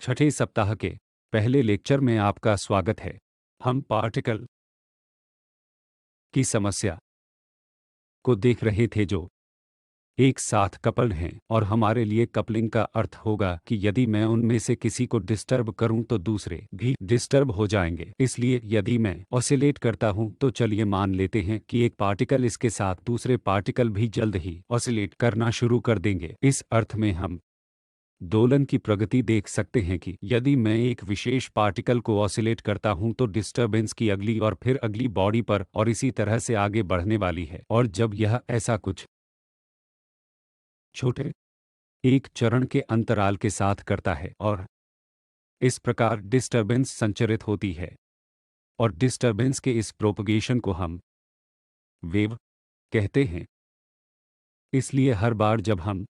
छठे सप्ताह के पहले लेक्चर में आपका स्वागत है। हम पार्टिकल की समस्या को देख रहे थे जो एक साथ कपल्ड हैं, और हमारे लिए कपलिंग का अर्थ होगा कि यदि मैं उनमें से किसी को डिस्टर्ब करूं तो दूसरे भी डिस्टर्ब हो जाएंगे। इसलिए यदि मैं ऑसिलेट करता हूं तो चलिए मान लेते हैं कि एक पार्टिकल इसके साथ दूसरे पार्टिकल भी जल्द ही ऑसिलेट करना शुरू कर देंगे। इस अर्थ में हम दोलन की प्रगति देख सकते हैं कि यदि मैं एक विशेष पार्टिकल को ऑसिलेट करता हूं तो डिस्टरबेंस की अगली और फिर अगली बॉडी पर और इसी तरह से आगे बढ़ने वाली है। और जब यह ऐसा कुछ छोटे एक चरण के अंतराल के साथ करता है और इस प्रकार डिस्टरबेंस संचरित होती है, और डिस्टरबेंस के इस प्रोपगेशन को हम वेव कहते हैं। इसलिए हर बार जब हम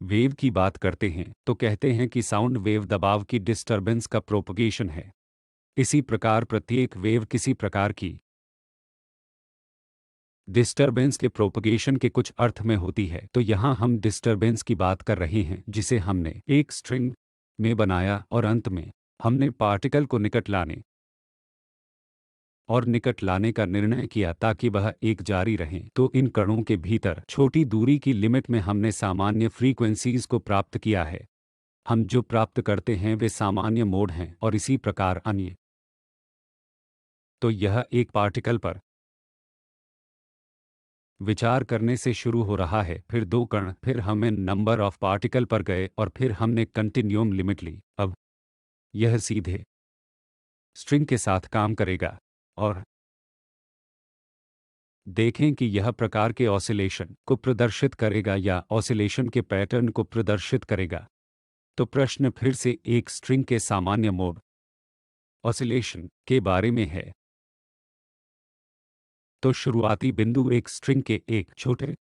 वेव की बात करते हैं तो कहते हैं कि साउंड वेव दबाव की डिस्टरबेंस का प्रोपगेशन है। इसी प्रकार प्रत्येक वेव किसी प्रकार की डिस्टरबेंस के प्रोपगेशन के कुछ अर्थ में होती है। तो यहाँ हम डिस्टरबेंस की बात कर रहे हैं जिसे हमने एक स्ट्रिंग में बनाया, और अंत में हमने पार्टिकल को निकट लाने का निर्णय किया ताकि वह एक जारी रहे। तो इन कणों के भीतर छोटी दूरी की लिमिट में हमने सामान्य फ्रीक्वेंसीज को प्राप्त किया है। हम जो प्राप्त करते हैं वे सामान्य मोड हैं, और इसी प्रकार अन्य। तो यह एक पार्टिकल पर विचार करने से शुरू हो रहा है, फिर दो कण, फिर हम n नंबर ऑफ पार्टिकल पर गए और फिर हमने कंटिन्यूम लिमिट ली। अब यह सीधे स्ट्रिंग के साथ काम करेगा, और देखें कि यह प्रकार के ऑसिलेशन को प्रदर्शित करेगा या ऑसिलेशन के पैटर्न को प्रदर्शित करेगा। तो प्रश्न फिर से एक स्ट्रिंग के सामान्य मोड ऑसिलेशन के बारे में है। तो शुरुआती बिंदु एक स्ट्रिंग के एक छोटे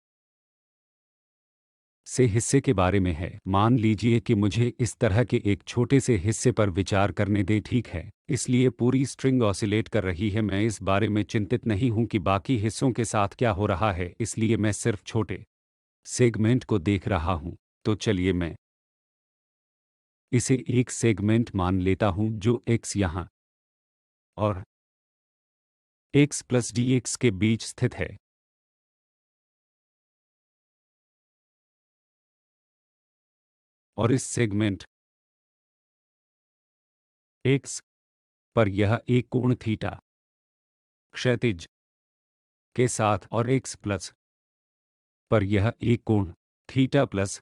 से हिस्से के बारे में है। मान लीजिए कि मुझे इस तरह के एक छोटे से हिस्से पर विचार करने दें, ठीक है। इसलिए पूरी स्ट्रिंग ऑसिलेट कर रही है। मैं इस बारे में चिंतित नहीं हूं कि बाकी हिस्सों के साथ क्या हो रहा है, इसलिए मैं सिर्फ छोटे सेगमेंट को देख रहा हूं। तो चलिए मैं इसे एक सेगमेंट मान लेता हूं जो x यहाँ और x प्लस dx के बीच स्थित है। और इस सेगमेंट x पर यह एक कोण थीटा क्षैतिज के साथ और x प्लस पर यह एक कोण थीटा प्लस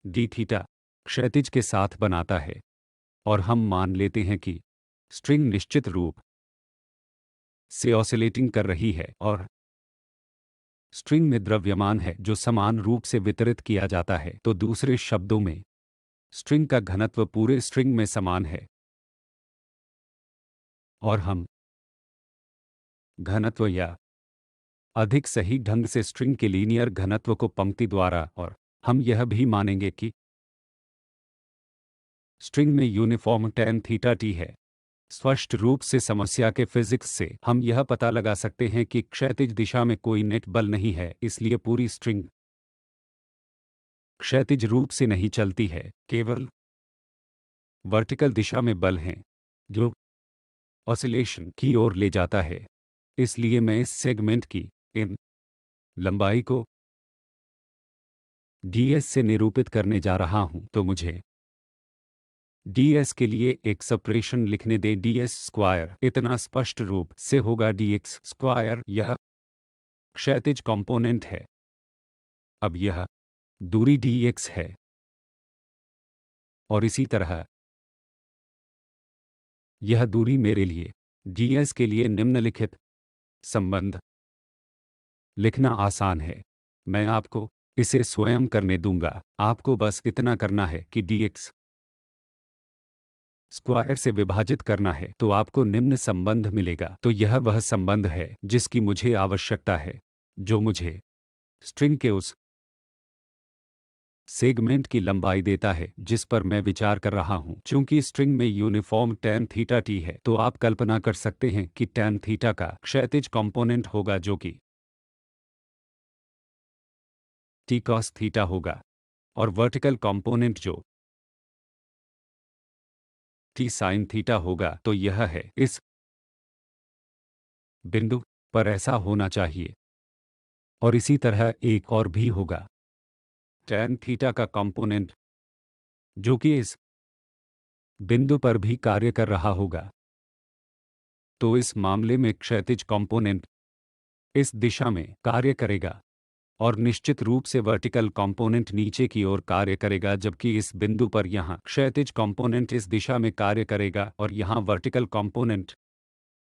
डी थीटा क्षैतिज के साथ बनाता है। और हम मान लेते हैं कि स्ट्रिंग निश्चित रूप से ऑसिलेटिंग कर रही है, और स्ट्रिंग में द्रव्यमान है जो समान रूप से वितरित किया जाता है। तो दूसरे शब्दों में स्ट्रिंग का घनत्व पूरे स्ट्रिंग में समान है, और हम घनत्व या अधिक सही ढंग से स्ट्रिंग के लीनियर घनत्व को पंक्ति द्वारा, और हम यह भी मानेंगे कि स्ट्रिंग में यूनिफॉर्म टैन थीटा टी है। स्पष्ट रूप से समस्या के फिजिक्स से हम यह पता लगा सकते हैं कि क्षैतिज दिशा में कोई नेट बल नहीं है, इसलिए पूरी स्ट्रिंग क्षैतिज रूप से नहीं चलती है। केवल वर्टिकल दिशा में बल हैं जो ऑसिलेशन की ओर ले जाता है। इसलिए मैं इस सेगमेंट की इन लंबाई को ds से निरूपित करने जा रहा हूं। तो मुझे ds के लिए एक सप्रेशन लिखने दें। ds स्क्वायर इतना स्पष्ट रूप से होगा dx स्क्वायर। यह क्षैतिज कंपोनेंट है। अब यह दूरी dx है, और इसी तरह यह दूरी मेरे लिए ds के लिए निम्नलिखित संबंध लिखना आसान है। मैं आपको इसे स्वयं करने दूंगा। आपको बस इतना करना है कि dx स्क्वायर से विभाजित करना है, तो आपको निम्न संबंध मिलेगा। तो यह वह संबंध है जिसकी मुझे आवश्यकता है, जो मुझे स्ट्रिंग के उस सेगमेंट की लंबाई देता है जिस पर मैं विचार कर रहा हूं। चूंकि स्ट्रिंग में यूनिफॉर्म टैन थीटा टी है, तो आप कल्पना कर सकते हैं कि टैन थीटा का क्षैतिज कंपोनेंट होगा जो कि टी कॉस थीटा होगा, और वर्टिकल कंपोनेंट जो टी साइन थीटा होगा तो यह है इस बिंदु पर ऐसा होना चाहिए, और इसी तरह एक और भी होगा टैन थीटा का कंपोनेंट जो कि इस बिंदु पर भी कार्य कर रहा होगा। तो इस मामले में क्षैतिज कंपोनेंट इस दिशा में कार्य करेगा और निश्चित रूप से वर्टिकल कंपोनेंट नीचे की ओर कार्य करेगा, जबकि इस बिंदु पर यहाँ क्षैतिज कंपोनेंट इस दिशा में कार्य करेगा और यहाँ वर्टिकल कंपोनेंट।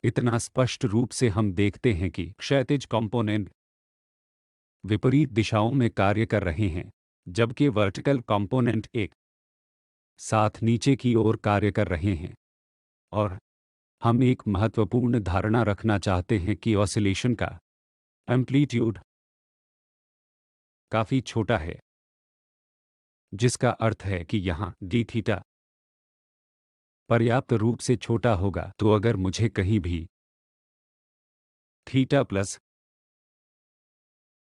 इतना स्पष्ट रूप से हम देखते हैं कि क्षैतिज कंपोनेंट विपरीत दिशाओं में कार्य कर रहे हैं, जबकि वर्टिकल कंपोनेंट एक साथ नीचे की ओर कार्य कर रहे हैं। और हम एक महत्वपूर्ण धारणा रखना चाहते हैं कि ऑसिलेशन का एम्पलीट्यूड काफ़ी छोटा है, जिसका अर्थ है कि यहाँ डी थीटा पर्याप्त रूप से छोटा होगा। तो अगर मुझे कहीं भी थीटा प्लस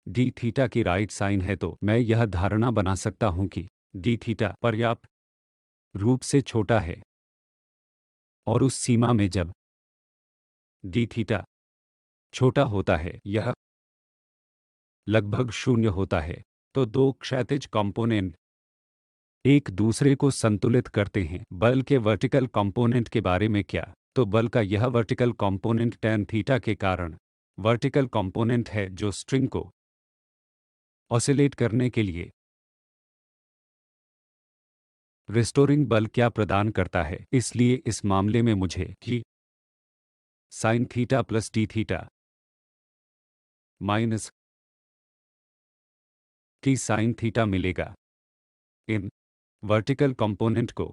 डी थीटा की राइट साइन है तो मैं यह धारणा बना सकता हूं कि डी थीटा पर्याप्त रूप से छोटा है, और उस सीमा में जब डी थीटा छोटा होता है यह लगभग शून्य होता है। तो दो क्षैतिज कंपोनेंट एक दूसरे को संतुलित करते हैं। बल के वर्टिकल कंपोनेंट के बारे में क्या? तो बल का यह वर्टिकल कंपोनेंट टैन थीटा के कारण वर्टिकल कंपोनेंट है जो स्ट्रिंग को ऑसिलेट करने के लिए रिस्टोरिंग बल क्या प्रदान करता है। इसलिए इस मामले में मुझे g sine theta plus T theta minus T sine theta मिलेगा। इन वर्टिकल कंपोनेंट को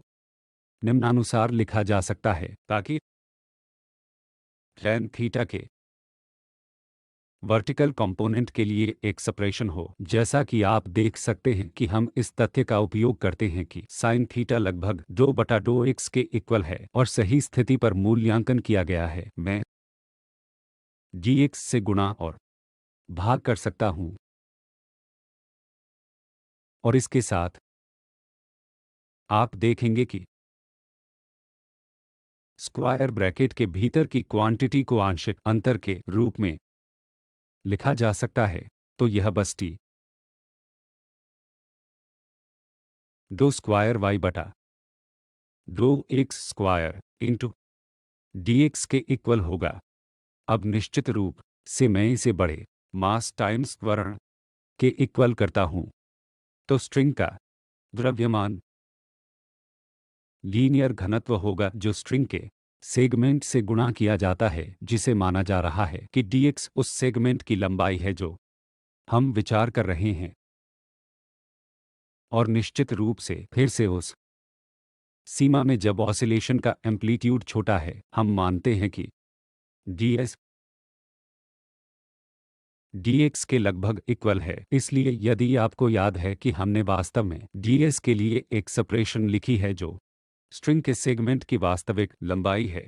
निम्नानुसार लिखा जा सकता है ताकि टैन थीटा के वर्टिकल कंपोनेंट के लिए एक्सप्रेशन हो। जैसा कि आप देख सकते हैं कि हम इस तथ्य का उपयोग करते हैं कि साइन थीटा लगभग 2/2x के इक्वल है और सही स्थिति पर मूल्यांकन किया गया है। मैं dx से गुणा और भाग कर सकता हूं, और इसके साथ आप देखेंगे कि स्क्वायर ब्रैकेट के भीतर की क्वांटिटी को आंशिक अंतर के रूप में लिखा जा सकता है। तो यह बस टी 2 स्क्वायर y बटा 2x स्क्वायर इंटू dx के इक्वल होगा। अब निश्चित रूप से मैं इसे बड़े मास टाइम्स त्वरण के इक्वल करता हूं। तो स्ट्रिंग का द्रव्यमान लीनियर घनत्व होगा जो स्ट्रिंग के सेगमेंट से गुणा किया जाता है, जिसे माना जा रहा है कि dx उस सेगमेंट की लंबाई है जो हम विचार कर रहे हैं। और निश्चित रूप से फिर से उस सीमा में जब ऑसिलेशन का एम्पलीट्यूड छोटा है, हम मानते हैं कि ds dx के लगभग इक्वल है। इसलिए यदि आपको याद है कि हमने वास्तव में ds के लिए एक्सप्रेशन लिखी है जो स्ट्रिंग के सेगमेंट की वास्तविक लंबाई है,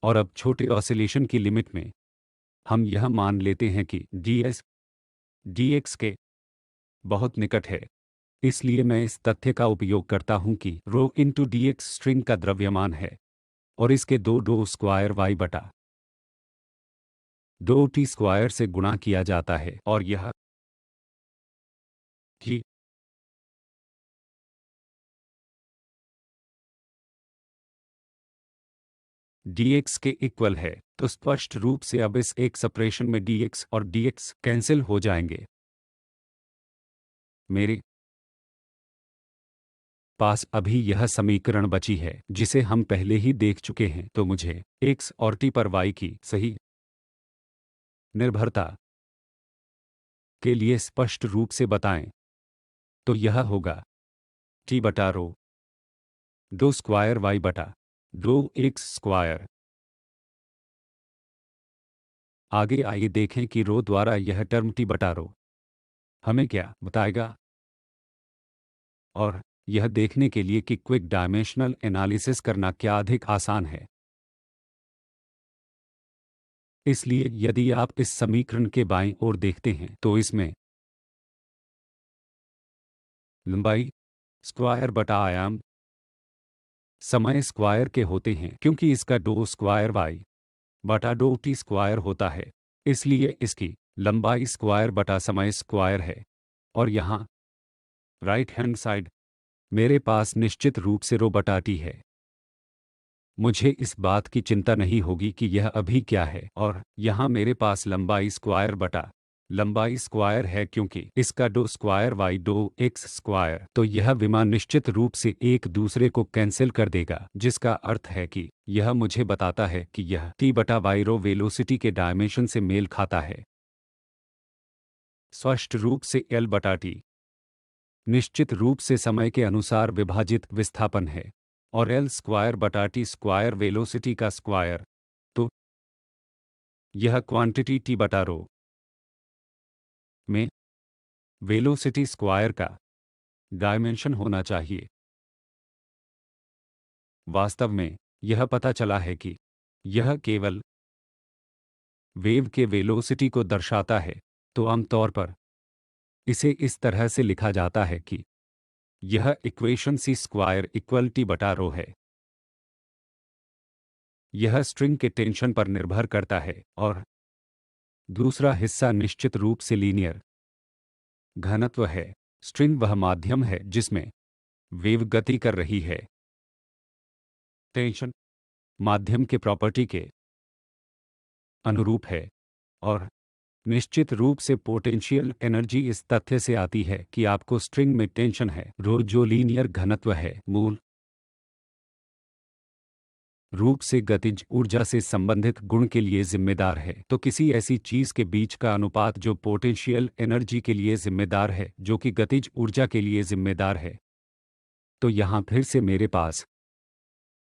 और अब छोटे ऑसिलेशन की लिमिट में हम यह मान लेते हैं कि ds dx के बहुत निकट है। इसलिए मैं इस तथ्य का उपयोग करता हूं कि रो इंटू dx स्ट्रिंग का द्रव्यमान है और इसके 2 स्क्वायर y बटा 2t स्क्वायर से गुणा किया जाता है, और यह g dx के इक्वल है। तो स्पष्ट रूप से अब इस एक्सप्रेशन में dx और dx कैंसिल हो जाएंगे। मेरे पास अभी यह समीकरण बची है जिसे हम पहले ही देख चुके हैं। तो मुझे x और t पर y की सही निर्भरता के लिए स्पष्ट रूप से बताएं। तो यह होगा t बटा रो 2 स्क्वायर y बटा 2x स्क्वायर। आगे आइए देखें कि रो द्वारा यह टर्म t बटा रो हमें क्या बताएगा, और यह देखने के लिए कि क्विक डायमेंशनल एनालिसिस करना क्या अधिक आसान है। इसलिए यदि आप इस समीकरण के बाईं ओर देखते हैं तो इसमें लंबाई स्क्वायर बटा आयाम समय स्क्वायर के होते हैं क्योंकि इसका डो स्क्वायर वाई बटा डो टी स्क्वायर होता है, इसलिए इसकी लंबाई स्क्वायर बटा समय स्क्वायर है। और यहाँ राइट हैंड साइड मेरे पास निश्चित रूप से रो बटा टी है। मुझे इस बात की चिंता नहीं होगी कि यह अभी क्या है, और यहाँ मेरे पास लंबाई स्क्वायर बटा लंबाई स्क्वायर है क्योंकि इसका डो स्क्वायर वाई डो एक्स स्क्वायर। तो यह विमा निश्चित रूप से एक दूसरे को कैंसिल कर देगा, जिसका अर्थ है कि यह मुझे बताता है कि यह टी बटा वाई रो वेलोसिटी के डायमेंशन से मेल खाता है। स्पष्ट रूप से एल बटा टी निश्चित रूप से समय के अनुसार विभाजित विस्थापन है, और एल स्क्वायर बटा टी स्क्वायर वेलोसिटी का स्क्वायर। तो यह क्वांटिटी टी बटा रो में वेलोसिटी स्क्वायर का डायमेंशन होना चाहिए। वास्तव में यह पता चला है कि यह केवल वेव के वेलोसिटी को दर्शाता है। तो आमतौर पर इसे इस तरह से लिखा जाता है कि यह equation C square equal T बटा रो है। यह स्ट्रिंग के टेंशन पर निर्भर करता है, और दूसरा हिस्सा निश्चित रूप से लीनियर घनत्व है। स्ट्रिंग वह माध्यम है जिसमें वेव गति कर रही है। टेंशन माध्यम के प्रॉपर्टी के अनुरूप है, और निश्चित रूप से पोटेंशियल एनर्जी इस तथ्य से आती है कि आपको स्ट्रिंग में टेंशन है रो, जो लीनियर घनत्व है, मूल रूप से गतिज ऊर्जा से संबंधित गुण के लिए जिम्मेदार है। तो किसी ऐसी चीज के बीच का अनुपात जो पोटेंशियल एनर्जी के लिए जिम्मेदार है, जो कि गतिज ऊर्जा के लिए जिम्मेदार है। तो यहाँ फिर से मेरे पास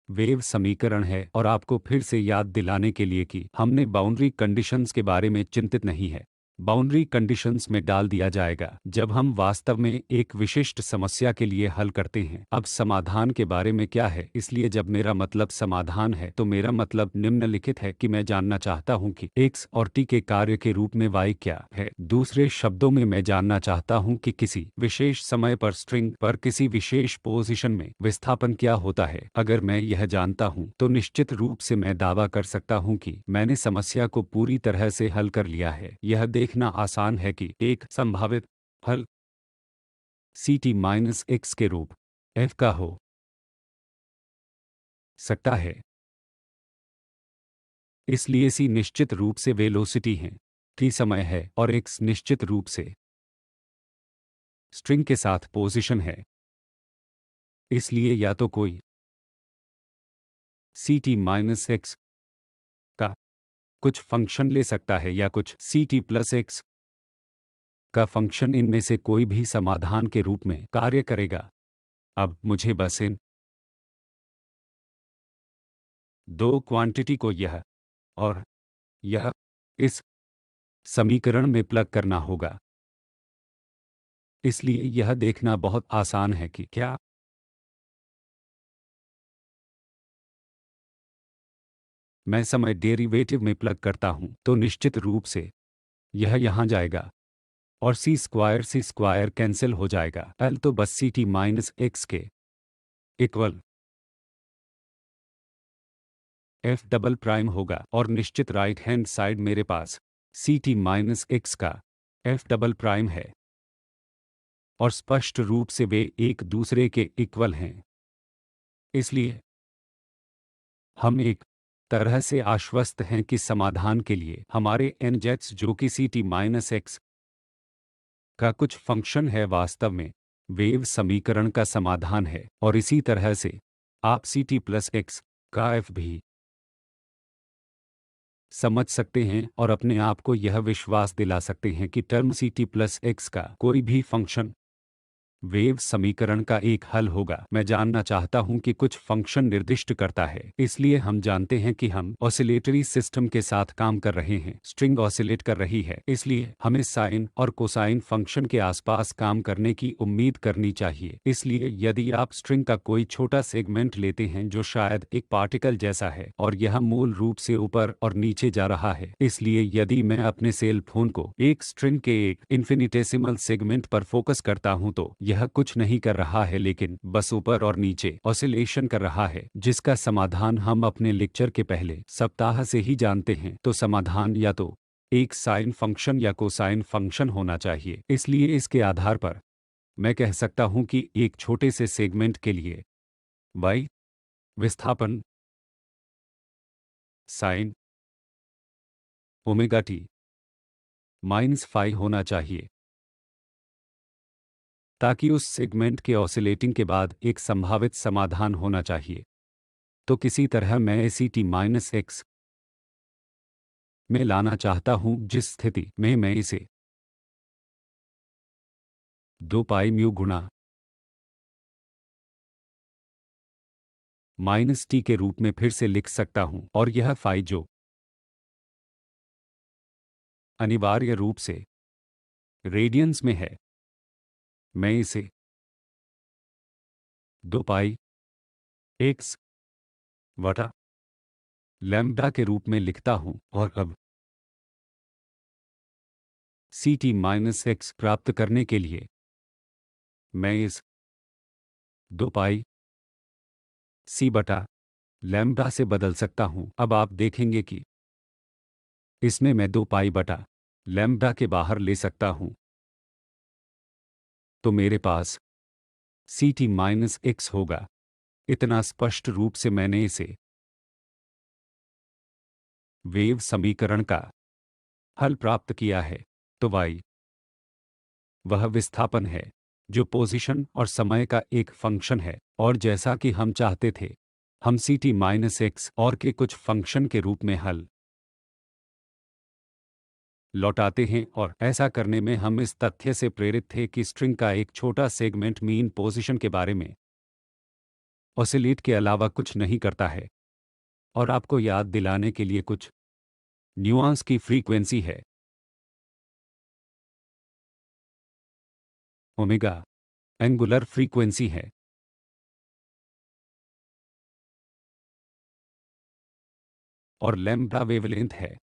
वेव समीकरण है, और आपको फिर से याद दिलाने के लिए कि हमने बाउंड्री कंडीशंस के बारे में चिंतित नहीं है। बाउंड्री कंडीशंस में डाल दिया जाएगा जब हम वास्तव में एक विशिष्ट समस्या के लिए हल करते हैं। अब समाधान के बारे में क्या है, इसलिए जब मेरा मतलब समाधान है तो मेरा मतलब निम्नलिखित है कि मैं जानना चाहता हूं कि x और t के कार्य के रूप में y क्या है। दूसरे शब्दों में मैं जानना चाहता हूं कि किसी विशेष समय पर स्ट्रिंग पर किसी विशेष पोजीशन में विस्थापन क्या होता है। अगर मैं यह जानता हूं तो निश्चित रूप से मैं दावा कर सकता हूं कि मैंने समस्या को पूरी तरह से हल कर लिया है। यह देखना आसान है कि एक संभावित हल सी टी माइनस एक्स के रूप f का हो सकता है। इसलिए c निश्चित रूप से वेलोसिटी है, t समय है, और x निश्चित रूप से स्ट्रिंग के साथ पोजीशन है। इसलिए या तो कोई सी टी माइनस एक्स का कुछ फंक्शन ले सकता है या कुछ सी टी प्लस एक्स का फंक्शन, इनमें से कोई भी समाधान के रूप में कार्य करेगा। अब मुझे बस इन दो क्वांटिटी को यह और यह इस समीकरण में प्लग करना होगा। इसलिए यह देखना बहुत आसान है कि क्या मैं समय डेरिवेटिव में प्लग करता हूं तो निश्चित रूप से यह यहां जाएगा और सी स्क्वायर कैंसिल हो जाएगा। एल तो बस सी टी माइनस एक्स के इक्वल एफ डबल प्राइम होगा, और निश्चित राइट हैंड साइड मेरे पास सी टी माइनस एक्स का एफ डबल प्राइम है, और स्पष्ट रूप से वे एक दूसरे के इक्वल हैं। इसलिए हम एक तरह से आश्वस्त हैं कि समाधान के लिए हमारे एन जेट्स, जो कि सी टी माइनस एक्स का कुछ फंक्शन है, वास्तव में वेव समीकरण का समाधान है। और इसी तरह से आप सी टी प्लस एक्स का एफ भी समझ सकते हैं, और अपने आप को यह विश्वास दिला सकते हैं कि term C T plus X का कोई भी फंक्शन वेव समीकरण का एक हल होगा। मैं जानना चाहता हूं कि कुछ फंक्शन निर्दिष्ट करता है, इसलिए हम जानते हैं कि हम ऑसिलेटरी सिस्टम के साथ काम कर रहे हैं। स्ट्रिंग ऑसिलेट कर रही है, इसलिए हमें साइन और कोसाइन फंक्शन के आसपास काम करने की उम्मीद करनी चाहिए। इसलिए यदि आप स्ट्रिंग का कोई छोटा सेगमेंट लेते हैं जो शायद एक पार्टिकल जैसा है, और यह मूल रूप से ऊपर और नीचे जा रहा है, इसलिए यदि मैं अपने सेल फोन को एक स्ट्रिंग के एक इन्फिनिटेसिमल सेगमेंट पर फोकस करता हूं तो यह कुछ नहीं कर रहा है लेकिन बस ऊपर और नीचे ऑसिलेशन कर रहा है, जिसका समाधान हम अपने लेक्चर के पहले सप्ताह से ही जानते हैं। तो समाधान या तो एक साइन फंक्शन या कोसाइन फंक्शन होना चाहिए। इसलिए इसके आधार पर मैं कह सकता हूं कि एक छोटे से सेगमेंट के लिए y विस्थापन sine omega T minus phi होना चाहिए, ताकि उस सेगमेंट के ऑसिलेटिंग के बाद एक संभावित समाधान होना चाहिए। तो किसी तरह मैं इसे टी माइनस एक्स में लाना चाहता हूं, जिस स्थिति में मैं इसे 2 पाई म्यू गुणा माइनस टी के रूप में फिर से लिख सकता हूं, और यह फाई जो अनिवार्य रूप से रेडियंस में है, मैं इसे 2 पाई एक्स वटा लैम्ब्डा के रूप में लिखता हूं। और अब सी टी माइनस एक्स प्राप्त करने के लिए मैं इस 2 पाई सी बटा लैम्ब्डा से बदल सकता हूं। अब आप देखेंगे कि इसमें मैं 2 पाई बटा लैम्ब्डा के बाहर ले सकता हूं, तो मेरे पास सी टी माइनस एक्स होगा। इतना स्पष्ट रूप से मैंने इसे वेव समीकरण का हल प्राप्त किया है। तो y वह विस्थापन है जो पोजीशन और समय का एक फंक्शन है, और जैसा कि हम चाहते थे, हम सी टी माइनस एक्स और के कुछ फंक्शन के रूप में हल लौटाते हैं। और ऐसा करने में हम इस तथ्य से प्रेरित थे कि स्ट्रिंग का एक छोटा सेगमेंट मीन पोजीशन के बारे में ऑसिलेट के अलावा कुछ नहीं करता है। और आपको याद दिलाने के लिए कुछ न्यूआंस की फ्रीक्वेंसी है। ओमेगा एंगुलर फ्रीक्वेंसी है, और लैम्ब्डा वेवलेंथ है।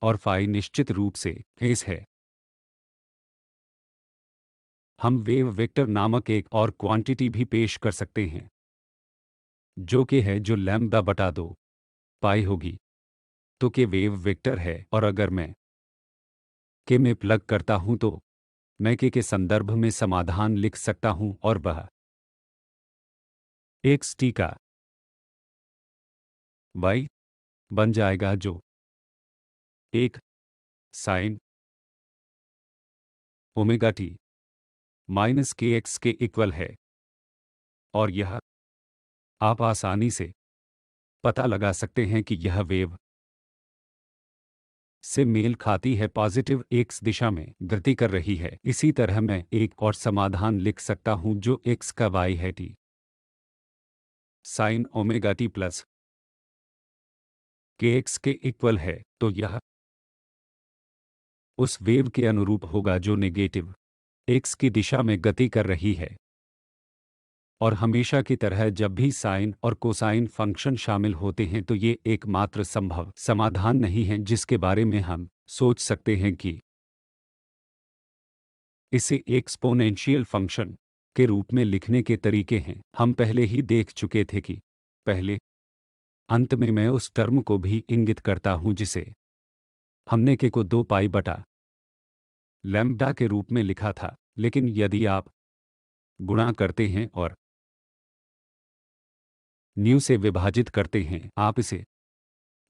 और फाई निश्चित रूप से फेस है। हम वेव वेक्टर नामक एक और क्वांटिटी भी पेश कर सकते हैं, जो कि है जो लैम्ब्डा बटा 2 पाई होगी। तो के वेव वेक्टर है, और अगर मैं के में प्लग करता हूं तो मैं के संदर्भ में समाधान लिख सकता हूं, और वह एक्स टी का y बन जाएगा, जो एक साइन ओमेगा टी माइनस के एक्स के इक्वल है। और यह आप आसानी से पता लगा सकते हैं कि यह वेव से मेल खाती है, पॉजिटिव एक्स दिशा में गति कर रही है। इसी तरह मैं एक और समाधान लिख सकता हूं जो एक्स का y है T sign omega T plus के एक्स के इक्वल है। तो यह उस वेव के अनुरूप होगा जो नेगेटिव एक्स की दिशा में गति कर रही है। और हमेशा की तरह जब भी साइन और कोसाइन फंक्शन शामिल होते हैं, तो ये एकमात्र संभव समाधान नहीं है जिसके बारे में हम सोच सकते हैं कि इसे एक्सपोनेंशियल फंक्शन के रूप में लिखने के तरीके हैं। हम पहले ही देख चुके थे कि पहले अंत में मैं उस टर्म को भी इंगित करता हूं जिसे हमने के को 2 पाई बटा लैम्ब्डा के रूप में लिखा था। लेकिन यदि आप गुणा करते हैं और न्यू से विभाजित करते हैं, आप इसे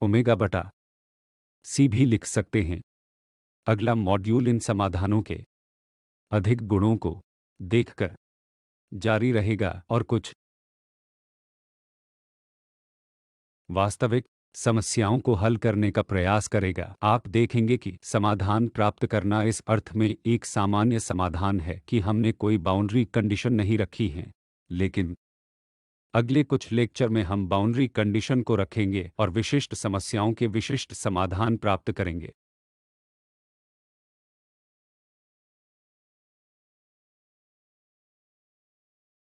ओमेगा बटा सी भी लिख सकते हैं। अगला मॉड्यूल इन समाधानों के अधिक गुणों को देखकर जारी रहेगा और कुछ वास्तविक समस्याओं को हल करने का प्रयास करेगा। आप देखेंगे कि समाधान प्राप्त करना इस अर्थ में एक सामान्य समाधान है कि हमने कोई बाउंड्री कंडीशन नहीं रखी है, लेकिन अगले कुछ लेक्चर में हम बाउंड्री कंडीशन को रखेंगे और विशिष्ट समस्याओं के विशिष्ट समाधान प्राप्त करेंगे।